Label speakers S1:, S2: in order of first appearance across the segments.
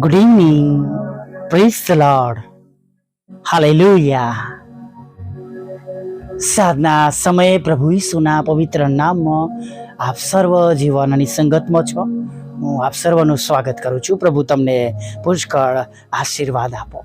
S1: Good evening. Praise the Lord. Hallelujah. સાધના સમયે પ્રભુ ઈસુના પવિત્ર નામમાં આપ સર્વ જીવનની સંગતમાં છો. હું આપ સર્વનું સ્વાગત કરું છું. પ્રભુ તમને પુષ્કળ આશીર્વાદ આપો.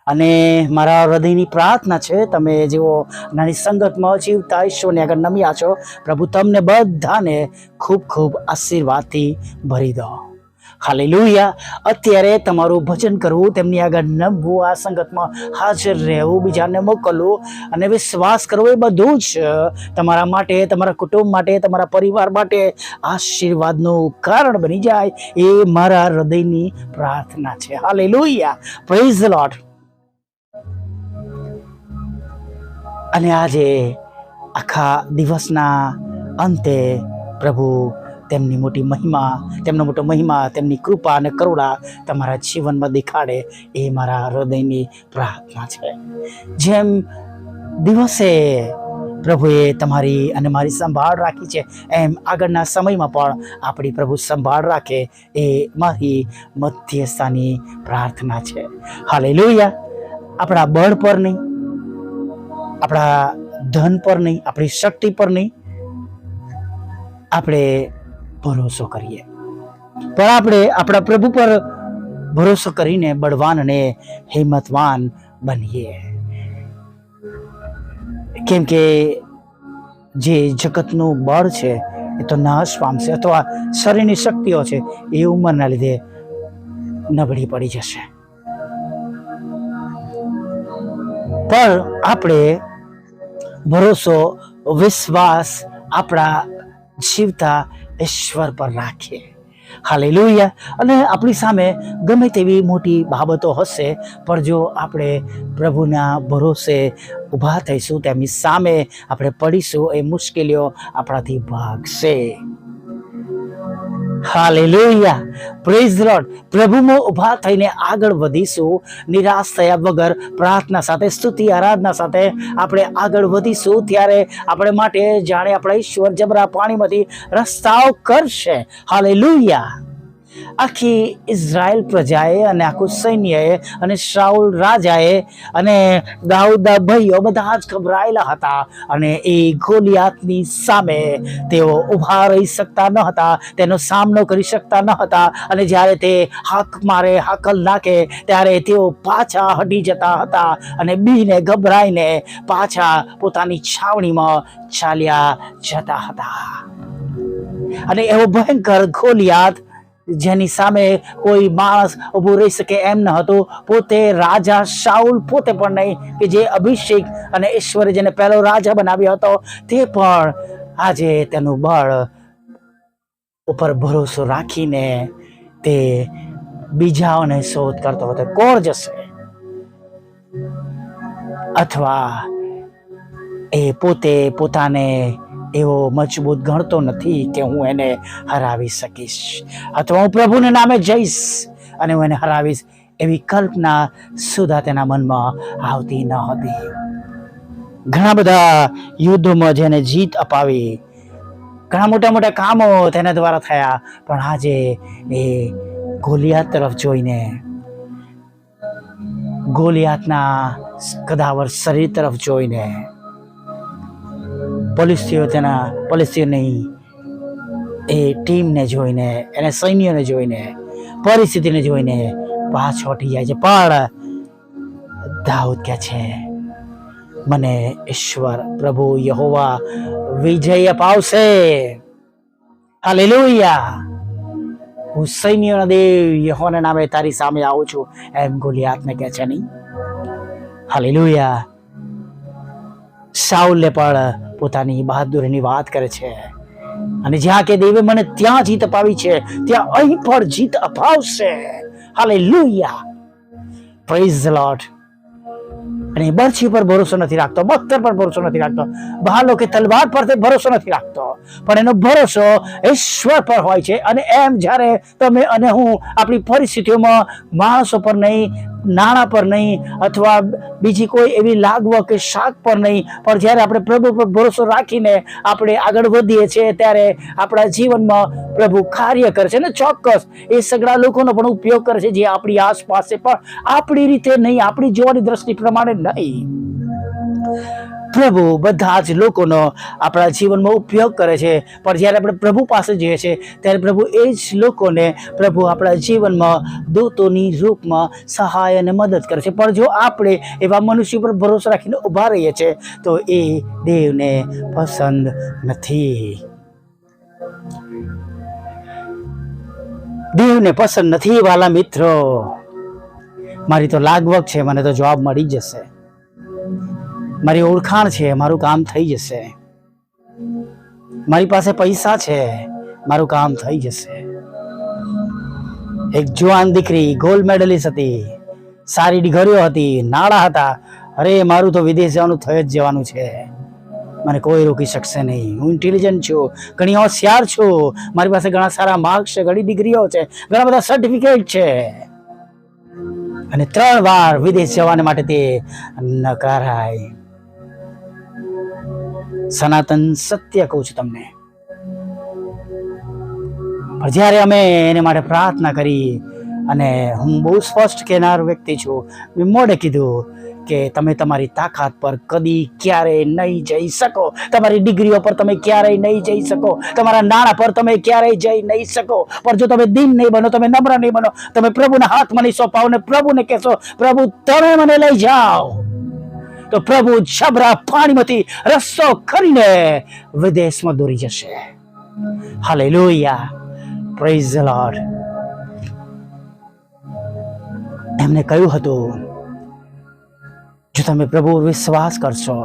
S1: અને મારા હૃદયની પ્રાર્થના છે, તમે જેઓ નાની સંગતમાં જીવતા ઈશ્વરની આગળ નમ્યા છો, પ્રભુ તમને બધાને ખૂબ ખૂબ આશીર્વાદથી ભરી દો. હાલેલુયા. અત્યારે તમારું ભજન કરવું, તેમની આગળ નમવું, આ સંગતમાં હાજર રહેવું, બીજાને મોકલવું અને વિશ્વાસ કરવો, એ બધું જ તમારા માટે, તમારા કુટુંબ માટે, તમારા પરિવાર માટે આશીર્વાદનું કારણ બની જાય, એ મારા હૃદયની પ્રાર્થના છે. હાલેલુયા. Praise the lord. અને આજે આખા દિવસના અંતે પ્રભુ તેમની મોટી મહિમા, તેમનો મોટો મહિમા, તેમની કૃપા અને કરુણા તમારા જીવનમાં દેખાડે, એ મારા હૃદયની પ્રાર્થના છે. જેમ દિવસે પ્રભુએ તમારી અને મારી સંભાળ રાખી છે, એમ આગળના સમયમાં પણ આપણી પ્રભુ સંભાળ રાખે, એ મારી મધ્યસ્થાની પ્રાર્થના છે. હાલેલુયા. આપણા બળ પર નહીં, આપણા ધન પર નહીં, આપણી શક્તિ પર નહીં આપણે ભરોસો કરીએ, પણ આપણે આપણા પ્રભુ પર ભરોસો કરીને બળવાન અને હિંમતવાન બનીએ. કેમ કે જે જગતનું બળ છે એ તો નાશ પામશે, અથવા શરીરની શક્તિઓ છે એ ઉંમરના લીધે નબળી પડી જશે. પણ આપણે ભરોસો, વિશ્વાસ આપણા જીવતા ઈશ્વર પર રાખીએ. હાલેલુયા. અને આપણી સામે ગમે તેવી મોટી બાબતો હશે, પણ જો આપણે પ્રભુના ભરોસે ઊભા થઈશું, તેમની સામે આપણે પડીશું, એ મુશ્કેલીઓ આપણાથી ભાગશે. હાલેલુયા. Praise the lord. પ્રભુમાં ઊભા થઈને આગળ વધીશું, નિરાશ થયા વગર પ્રાર્થના સાથે, સ્તુતિ આરાધના સાથે આપણે આગળ વધીશું, ત્યારે આપણે માટે જાણે આપણા ઈશ્વર જબરા પાણીમાંથી રસ્તાઓ કરશે. હાલેલુયા. આખી ઇઝરાયલ પ્રજાએ અને આખું સૈન્યએ અને શાઉલ રાજાએ અને દાઉદના ભાઈઓ બધા જ ગભરાયેલા હતા, અને એ ગોલિયાતની સામે તેઓ ઊભા રહી શકતા ન હતા, તેનો સામનો કરી શકતા ન હતા. અને જ્યારે તે હાક મારે, હાકલ નાખે, ત્યારે તેઓ પાછા હટી જતા હતા અને બીને ગભરાઈને પાછા પોતાની છાવણીમાં ચાલ્યા જતા હતા. અને એવો ભયંકર ગોલિયાત, જેની સામે કોઈ માણસ ઊભું રહી શકે એમ ન હતું, પોતે રાજા શાઉલ પોતે પણ નહીં, કે જે અભિષેક અને ઈશ્વરે જેને પહેલો રાજા બનાવ્યો હતો, તે પણ આજે તેનું બળ ઉપર ભરોસો રાખીને તે બીજાઓને શોધ કરતો હતો, કોણ જશે, અથવા એ પોતે પોતાને એવો મજબૂત ગણતો નથી કે હું એને હરાવી શકીશ, અથવા હું પ્રભુને નામે જઈશ અને હું એને હરાવીશ, એવી કલ્પના સુધા તેના મનમાં આવતી ન હતી. ઘણા બધા યુદ્ધોમાં જેને જીત અપાવી, ઘણા મોટા મોટા કામો તેના દ્વારા થયા, પણ આજે એ ગોલિયાત તરફ જોઈને, ગોલિયાતના કદાવર શરીર તરફ જોઈને, પોલીસોની એ ટીમને જોઈને, એને સૈન્યને જોઈને, પરિસ્થિતિને જોઈને પાછો હટી જાય છે. પણ દાઉદ કહે છે, મને ઈશ્વર પ્રભુ યહોવા વિજય અપાવશે. હાલેલુયા. હું સૈન્યના દેવ યહોવાના નામે તારી સામે આવું છું, એમ ગોલિયાતને કહે છે નહીં. હાલેલુયા. શાઉલે પણ પોતાની બહાદુરીની વાત કરે છે, અને જ્યાં કે દેવે મને ત્યાં જીત અપાવી છે, ત્યાં અહીં પણ જીત અપાવશે. હાલેલુયા. Praise the lord. અને બરછી પર ભરોસો નથી રાખતો, બખ્તર પર ભરોસો નથી રાખતો, ભાલો કે તલવાર પર ભરોસો નથી રાખતો, પણ એનો ભરોસો ઈશ્વર પર હોય છે. અને એમ જ્યારે તમે અને હું આપણી પરિસ્થિતિઓમાં માણસો પર નહીં, નાણાં પર નહીં, અથવા બીજી કોઈ એવી લાગવક કે શાક પર નહીં, પણ જ્યારે આપણે પ્રભુ પર ભરોસો રાખીને આપણે આગળ વધીએ છીએ ત્યારે આપણા જીવનમાં પ્રભુ કાર્ય કરે છે. ને ચોક્કસ એ સગળા લોકોનો પણ ઉપયોગ કરે છે જે આપણી આસપાસ છે, પણ આપણી રીતે નહીં, આપણી જોવાની દ્રષ્ટિ પ્રમાણે નહીં. પ્રભુ બધા જ લોકોનો આપણા જીવનમાં ઉપયોગ કરે છે, પણ જ્યારે આપણે પ્રભુ પાસે જઈએ છીએ ત્યારે પ્રભુ એ જ લોકોને પ્રભુ આપણા જીવનમાં દૂતોની રૂપમાં સહાય અને મદદ કરે છે. પણ જો આપણે એવા મનુષ્ય પર ભરોસો રાખીને ઊભા રહીએ છીએ તો એ દેવને પસંદ નથી. દેવને પસંદ નથી વાલા મિત્રો. મારી તો લાગવક છે, મને તો જોબ મળી જશે, મારી ઓળખાણ છે, મારું કામ થઈ જશે, મારી પાસે પૈસા છે, મારું કામ થઈ જશે. એક જુવાન દીકરી ગોલ્ડ મેડલિસ્ટ હતી, સારી ડિગ્રીઓ હતી, નાણાં હતા. અરે મારું તો વિદેશ જવાનું થઈ જ જવાનું છે, મને કોઈ રોકી શકશે નહીં, હું ઇન્ટેલિજન્ટ છું, ઘણી હોશિયાર છું, મારી પાસે ઘણા સારા માર્ક્સ છે, ઘણી ડિગ્રીઓ છે, ઘણા બધા સર્ટિફિકેટ છે. અને 3 વાર વિદેશ જવાને માટે તે નકારાય. સનાતન સત્ય કહું છું તમને. પણ જ્યારે અમે એને માટે પ્રાર્થના કરી, અને હું બહુ સ્પષ્ટ કહેનાર વ્યક્તિ છું, મેં મોઢે કીધું કે તમે તમારી તાકાત પર કદી ક્યારેય નહીં જઈ શકો, તમારી ડિગ્રીઓ પર તમે ક્યારેય નહીં જઈ શકો, તમારા નાણાં પર તમે ક્યારેય જઈ નહીં શકો. પણ જો તમે દીન નહીં બનો, તમે નમ્ર નહીં બનો, તમે પ્રભુના હાથમાં નહીં સોંપાવો ને પ્રભુને કહેશો પ્રભુ તમે મને લઈ જાઓ, તો પ્રભુ જબરા પાણીમાંથી રસ્તો કરીને વિદેશમાં દોરી જશે. Hallelujah, praise the lord. એમને કહ્યું હતું જો તમે પ્રભુ વિશ્વાસ કરશો,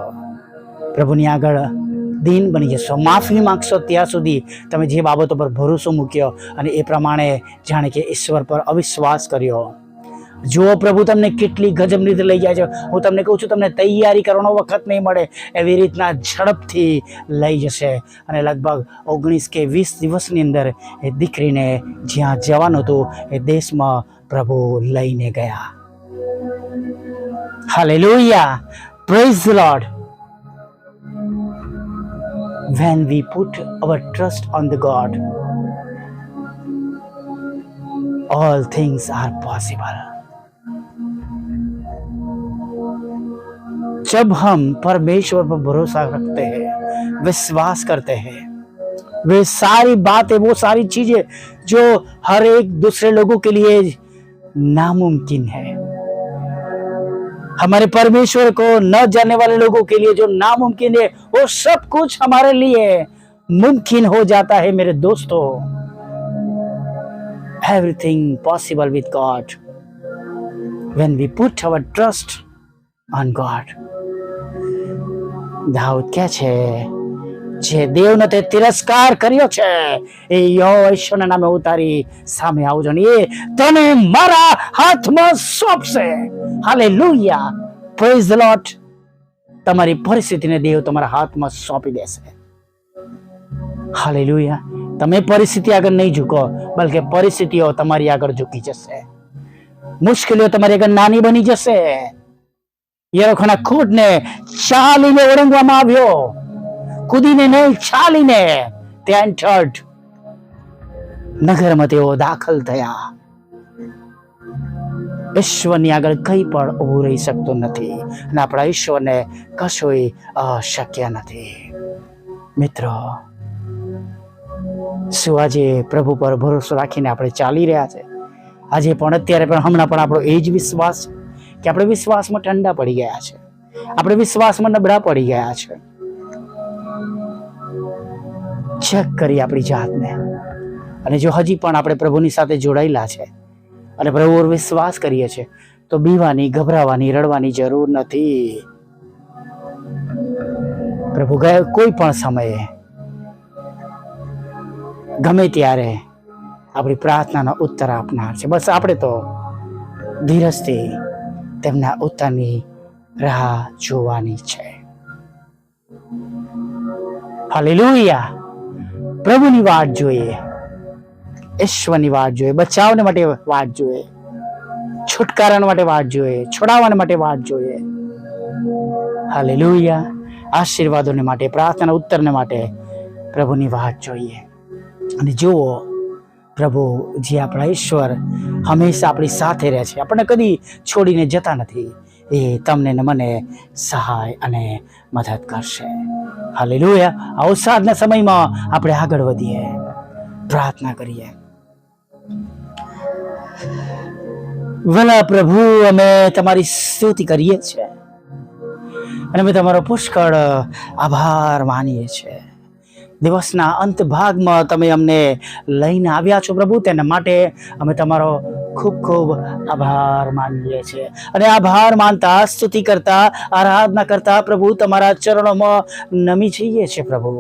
S1: પ્રભુની આગળ દીન બની જશો, માફી માંગશો, ત્યાં સુધી તમે જે બાબતો પર ભરોસો મૂક્યો અને એ પ્રમાણે જાણે કે ઈશ્વર પર અવિશ્વાસ કર્યો. જો પ્રભુ તમને કેટલી ગજબ રીતે લઈ જાય છે. હું તમને કહું છું, તમને તૈયારી કરવાનો વખત નહીં મળે, એવી રીતના ઝડપથી લઈ જશે. અને લગભગ 19 કે 20 દિવસની અંદર એ દીકરીને જ્યાં જવાનું હતું એ દેશમાં પ્રભુ લઈને ગયા. Hallelujah, praise the lord. When we put our trust on the God, all things are possible. जब हम परमेश्वर पर भरोसा रखते हैं, विश्वास करते हैं, वे सारी बातें, वो सारी चीजें जो हर एक दूसरे लोगों के लिए नामुमकिन है, हमारे परमेश्वर को न जानने वाले लोगों के लिए जो नामुमकिन है, वो सब कुछ हमारे लिए मुमकिन हो जाता है मेरे दोस्तों. Everything possible with God when we put our trust on God. Dawood કહે છે જે દેવનો તે તિરસ્કાર કર્યો છે એ યહોવા નામે ઉતારી સામે આવજો ને એ તને મારા હાથમાં સોંપશે. હાલેલુયા, પ્રેઝ ધ લોર્ડ. તમારી પરિસ્થિતિને દેવ તમારા હાથમાં સોંપી દેશે. હાલેલુયા. તમે પરિસ્થિતિ આગળ નહીં ઝૂકો, બલકે પરિસ્થિતિઓ તમારી આગળ ઝૂકી જશે. મુશ્કેલીઓ તમારી આગળ નાની બની જશે. યરીખોના ખૂંટને ચાલીને ઓળંગવામાં આવ્યો, કૂદીને નહીં, ચાલીને ત્યાં એન્ટર્ડ. નગરમાં તેઓ દાખલ થયા. ઈશ્વરની આગળ કંઈ પણ ઊભું રહી શકતું નથી અને આપણા ઈશ્વરને કશું અશક્ય નથી. મિત્રો, શું આજે પ્રભુ પર ભરોસો રાખીને આપણે ચાલી રહ્યા છે? આજે પણ, અત્યારે પણ, હમણાં પણ આપણો એ જ વિશ્વાસ છે કે આપણે વિશ્વાસમાં ઠંડા પડી ગયા છે, આપણે વિશ્વાસમાં નબળા પડી ગયા છે? ચેક કરી આપણી જાતને. અને જો હજી પણ આપણે પ્રભુની સાથે જોડાયેલા છે અને પ્રભુ પર વિશ્વાસ કરીએ છીએ તો બીવાની, ગભરાવાની, રડવાની જરૂર નથી. પ્રભુ કોઈ પણ સમયે, ગમે ત્યારે આપણી પ્રાર્થનાનો ઉત્તર આપનાર છે. બસ આપણે તો ધીરજથી તેમના ઉત્તરની રાહ જોવાની છે. હાલેલુયા. પ્રભુની વાટ જોઈએ, ઈશ્વરની વાટ જોઈએ, બચાવને માટે વાટ જોઈએ. છુટકારા માટે વાટ જોઈએ, છોડાવવા માટે વાટ જોઈએ. હાલેલુયા. આશીર્વાદોને માટે, પ્રાર્થના ઉત્તરને માટે પ્રભુની વાટ જોઈએ. અને જુઓ, પ્રભુ જે આપણા ઈશ્વર હંમેશા આપણી સાથે રહે છે, આપણને કદી છોડીને જતા નથી. એ તમને ને મને સહાય અને મદદ કરશે. હાલેલુયા. આ અવસાદના સમયમાં આપણે આગળ વધીએ, પ્રાર્થના કરીએ. ભલા પ્રભુ, અમે તમારી સ્તુતિ કરીએ છીએ અને અમે તમારો પુષ્કળ આભાર માનીએ છીએ. દિવસના અંત ભાગમાં તમે અમને લઈને આવ્યા છો પ્રભુ, તેના માટે અમે તમારો ખૂબ ખૂબ આભાર માનીએ છીએ. અને આભાર માનતા, સ્તુતિ કરતા, આરાધના કરતા પ્રભુ તમારા ચરણોમાં નમી જઈએ છીએ પ્રભુ.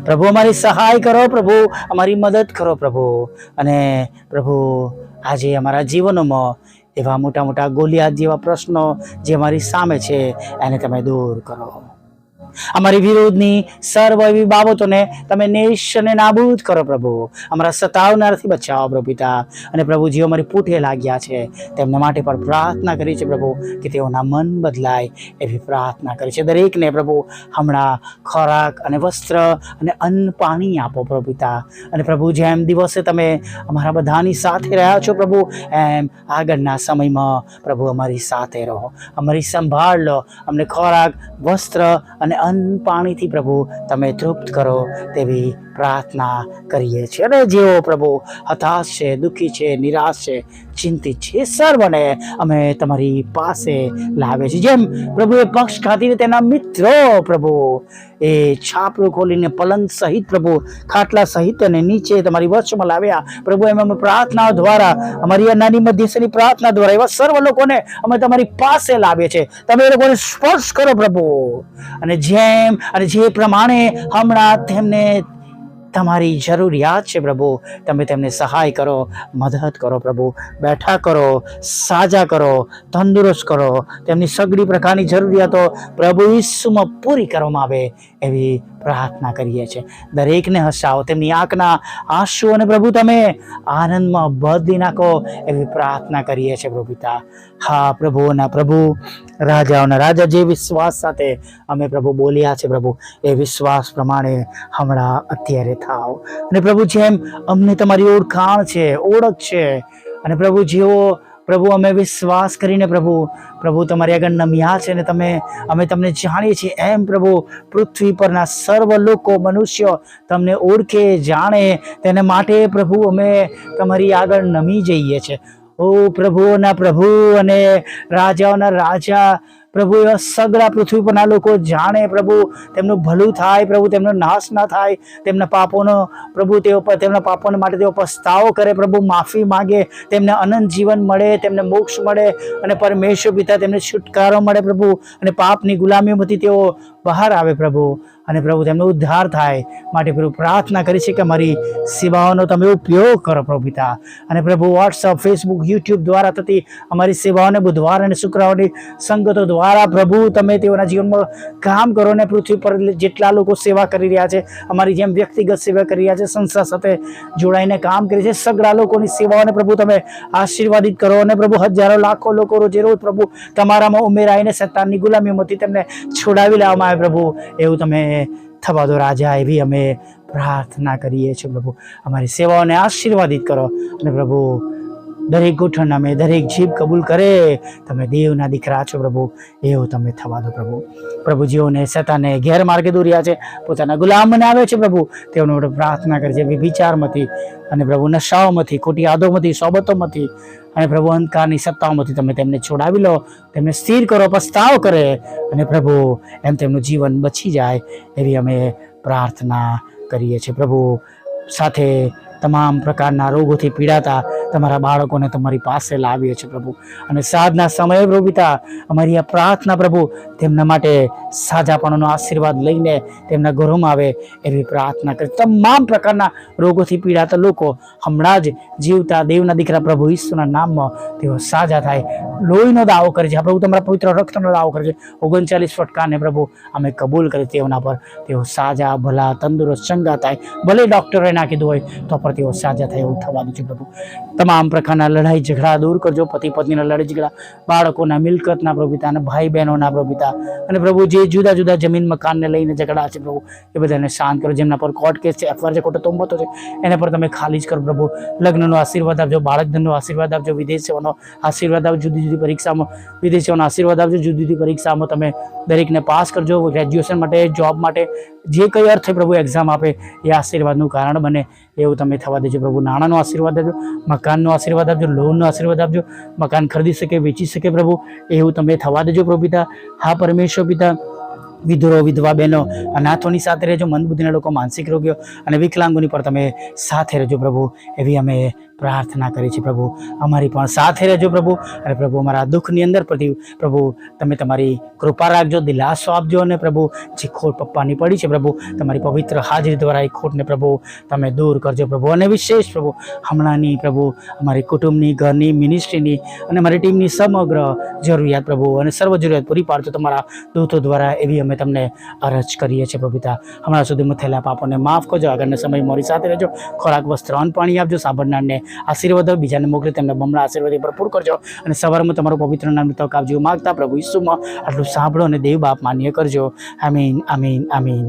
S1: પ્રભુ અમારી સહાય કરો પ્રભુ, અમારી મદદ કરો પ્રભુ. અને પ્રભુ આજે અમારા જીવનોમાં એવા મોટા મોટા ગોલિયાત જેવા પ્રશ્નો જે અમારી સામે છે એને તમે દૂર કરો. અમારી વિરોધની સર્વ એવી બાબતોને તમે નેશ અને નાબૂદ કરો પ્રભુ. અમારા સતાવનારથી બચાવો પ્રભુ પિતા. અને પ્રભુ જેઓ અમારી પૂઠે લાગ્યા છે તેમના માટે પણ પ્રાર્થના કરી છે પ્રભુ, કે તેઓના મન બદલાય એવી પ્રાર્થના કરી છે. દરેકને પ્રભુ હમણાં ખોરાક અને વસ્ત્ર અને અન્ન પાણી આપો પ્રભુ પિતા. અને પ્રભુ જેમ દિવસે તમે અમારા બધાની સાથે રહ્યા છો પ્રભુ, એમ આગળના સમયમાં પ્રભુ અમારી સાથે રહો, અમારી સંભાળ લો. અમને ખોરાક, વસ્ત્ર અને અન્ન પાણીથી પ્રભુ તમે તૃપ્ત કરો તેવી પ્રાર્થના કરીએ છીએ. અને જેઓ પ્રભુ હતાશ છે, દુઃખી છે, નિરાશ છે, ચિંતિત છે, સર્વને અમે તમારી પાસે લાવે છે. જેમ પ્રભુ એ પક્ષ ખાતીને તેના મિત્રો પ્રભુ એ છાપરું ખોલીને પલંગ સહિત પ્રભુ ખાટલા સહિત અને નીચે તમારી વચમાં લાવ્યા પ્રભુ, એમ અમે પ્રાર્થના દ્વારા, અમારી નાની મધ્યસ્થની પ્રાર્થના દ્વારા એવા સર્વ લોકોને અમે તમારી પાસે લાવીએ છીએ. તમે એ લોકોને સ્પર્શ કરો પ્રભુ. અને જેમ અને જે પ્રમાણે હમણાં તેમને તમારી જરૂરિયાત છે પ્રભુ, તમે તેમને સહાય કરો, મદદ કરો પ્રભુ. બેઠા કરો, સાજા કરો, તંદુરસ્ત કરો. તેમની સગળી પ્રકારની જરૂરિયાતો પ્રભુ ઈસુમાં પૂરી કરવામાં આવે એવી પ્રાર્થના કરીએ છીએ. દરેકને હસાવો, તેમની આંખના આંસુઓને પ્રભુ તમે આનંદમાં બદલી નાખો એવી પ્રાર્થના કરીએ છીએ પ્રભુ પિતા. હા પ્રભુઓના પ્રભુ, રાજાઓના રાજા, જે વિશ્વાસ સાથે અમે પ્રભુ બોલ્યા છે પ્રભુ, એ વિશ્વાસ પ્રમાણે હમણાં અત્યારે થાવ. અને પ્રભુ જેમ અમને તમારી ઓળખાણ છે, ઓળખ છે, અને પ્રભુ જેવો પ્રભુ અમે વિશ્વાસ કરીને પ્રભુ તમારી આગળ નમ્યા છે અને અમે તમને જાણીએ છીએ, એમ પ્રભુ પૃથ્વી પરના સર્વ લોકો, મનુષ્યો તમને ઓળખે, જાણે, તેને માટે પ્રભુ અમે તમારી આગળ નમી જઈએ છીએ. ઓ પ્રભુઓના પ્રભુ અને રાજાઓના રાજા પ્રભુ, એવા સગળા પૃથ્વી પરના લોકો જાણે પ્રભુ, તેમનું ભલું થાય પ્રભુ, તેમનો નાશ ના થાય, તેમના પાપોનો પ્રભુ તેમના પાપોને માટે તેઓ પસ્તાવો કરે પ્રભુ, માફી માગે, તેમને અનંત જીવન મળે, તેમને મોક્ષ મળે અને પરમેશ્વર પિતા તેમને છુટકારો મળે પ્રભુ. અને પાપની ગુલામીઓમાંથી તેઓ બહાર આવે પ્રભુ, અને પ્રભુ તેમનો ઉદ્ધાર થાય. માટે પ્રભુ પ્રાર્થના કરી છે કે અમારી સેવાઓનો તમે ઉપયોગ કરો પ્રભુ પિતા. અને પ્રભુ વોટ્સઅપ, ફેસબુક, યુટ્યુબ દ્વારા થતી અમારી સેવાઓને બુધવાર અને શુક્રવારની સંગતો દ્વારા પ્રભુ તમે તેઓના જીવનમાં કામ કરો. ને પૃથ્વી પર જેટલા લોકો સેવા કરી રહ્યા છે, અમારી જેમ વ્યક્તિગત સેવા કરી રહ્યા છે, સંસ્થા સાથે જોડાઈને કામ કરે છે, સગળા લોકોની સેવાઓને પ્રભુ તમે આશીર્વાદિત કરો. અને પ્રભુ હજારો લાખો લોકો રોજે રોજ પ્રભુ તમારામાં ઉમેરાઈને શૈતાનની ગુલામીઓમાંથી તેમને છોડાવી લેવામાં આવે પ્રભુ, એવું તમે થવા દો રાજા. એવી અમે પ્રાર્થના કરીએ છીએ પ્રભુ. અમારી સેવાઓને આશીર્વાદિત કરો. અને પ્રભુ દરેક ગોઠણ અમે, દરેક જીભ કબૂલ કરે તમે દેવના દીકરા છો પ્રભુ, એવું તમે થવા દો પ્રભુ. પ્રભુ જેઓને શેતાને ગેરમાર્ગે દોર્યા છે, પોતાના ગુલામ બનાવે છે પ્રભુ, તેઓને માટે પ્રાર્થના કરી છે વિચારમાંથી અને પ્રભુ નશાઓમાંથી, ખોટી આદોમાંથી, સોબતોમાંથી અને પ્રભુ અંધકારની સત્તાઓમાંથી તમે તેમને છોડાવી લો, તેમને સ્થિર કરો, પસ્તાવ કરે અને પ્રભુ એમ તેમનું જીવન બચી જાય એવી અમે પ્રાર્થના કરીએ છીએ પ્રભુ. સાથે તમામ પ્રકારના રોગોથી પીડાતા તમારા બાળકોને તમારી પાસે લાવીએ છીએ પ્રભુ. અને સાંજના સમયે પ્રભુ પિતા અમારી આ પ્રાર્થના પ્રભુ તેમના માટે સાજાપણાનો આશીર્વાદ લઈને તેમના ઘરોમાં આવે એવી પ્રાર્થના કરી. તમામ પ્રકારના રોગોથી પીડાતા લોકો હમણાં જ જીવતા દેવના દીકરા પ્રભુ ઈસુના નામમાં તેઓ સાજા થાય. લોહીનો દાવો કરે છે પ્રભુ, તમારા પવિત્ર રક્તનો દાવો કરે છે. 39 ફટકાને પ્રભુ અમે કબૂલ કરી, તેઓના પર તેઓ સાજા, ભલા, તંદુરસ્ત, ચંગા થાય. ભલે ડોક્ટરોએ ના કીધું હોય તો પણ તેઓ સાજા થાય એવું થવાનું છે પ્રભુ. તમામ પ્રકારના લડાઈ ઝઘડા દૂર કરજો, પતિ પત્નીના લડાઈ ઝઘડા, બાળકોના મિલકતના પ્રભુ પિતા અને ભાઈ બહેનોના પ્રભુ પિતા, અને પ્રભુ જે જુદા જુદા જમીન મકાનને લઈને ઝઘડા છે પ્રભુ, એ બધાને શાંત કરો. જેમના પર કોર્ટ કેસ છે, એફઆઈઆર છે, ખોટો તોમતો છે, એને પર તમે ખાલી જ કરો પ્રભુ. લગ્નનો આશીર્વાદ આપજો, બાળક ધનનો આશીર્વાદ આપજો, વિદેશીઓનો આશીર્વાદ આપજો, જુદી જુદી પરીક્ષામાં વિદેશીઓનો આશીર્વાદ આપજો, જુદી જુદી પરીક્ષામાં તમે દરેકને પાસ કરજો. ગ્રેજ્યુએશન માટે, જોબ માટે, જે કંઈ અર્થે પ્રભુ એક્ઝામ આપે એ આશીર્વાદનું કારણ બને એવું તમે થવા દેજો પ્રભુ. નાણાંનો આશીર્વાદ આપજો, મકાનનો આશીર્વાદ આપજો, લોનનો આશીર્વાદ આપજો, મકાન ખરીદી શકે, વેચી શકે પ્રભુ, એવું તમે થવા દેજો પ્રભુ પિતા. હા પરમેશ્વર પિતા, વિધુરો વિધવા બહેનો અનાથોની સાથે રહેજો, મંદબુદ્ધિના લોકો, માનસિક રોગીઓ અને વિકલાંગોની પર તમે સાથે રહેજો પ્રભુ, એવી અમે પ્રાર્થના કરી છે પ્રભુ. અમારી પણ સાથે રહેજો પ્રભુ. અને પ્રભુ અમારા દુઃખની અંદર પ્રભુ તમે તમારી કૃપા રાખજો, દિલાસો આપજો, અને પ્રભુ જે ખોટ પપ્પાની પડી છે પ્રભુ, તમારી પવિત્ર હાજરી દ્વારા એ ખોટને પ્રભુ તમે દૂર કરજો પ્રભુ. અને વિશેષ પ્રભુ હમણાંની પ્રભુ અમારી કુટુંબની, ઘરની, મિનિસ્ટ્રીની અને અમારી ટીમની સમગ્ર જરૂરિયાત પ્રભુ અને સર્વ જરૂરિયાત પૂરી પાડજો તમારા દૂતો દ્વારા, એવી અમે તમને અરજ કરીએ છીએ પ્રભુ પિતા. હમણાં સુધીમાં થયેલા પાપોને માફ કરજો, આગળના સમય મારી સાથે રહેજો, ખોરાક, વસ્ત્ર, અન્ન, પાણી આપજો, સાંભળનારને આશીર્વાદ, બીજાને મોકલી તેમને બમણા આશીર્વાદ ભરપૂર કરજો, અને સવારમાં તમારું પવિત્ર નામની તક આપજો માગતા પ્રભુ ઈસુમાં આટલું સાંભળો અને દેવ બાપ માન્ય કરજો. આમીન, આમીન, આમીન.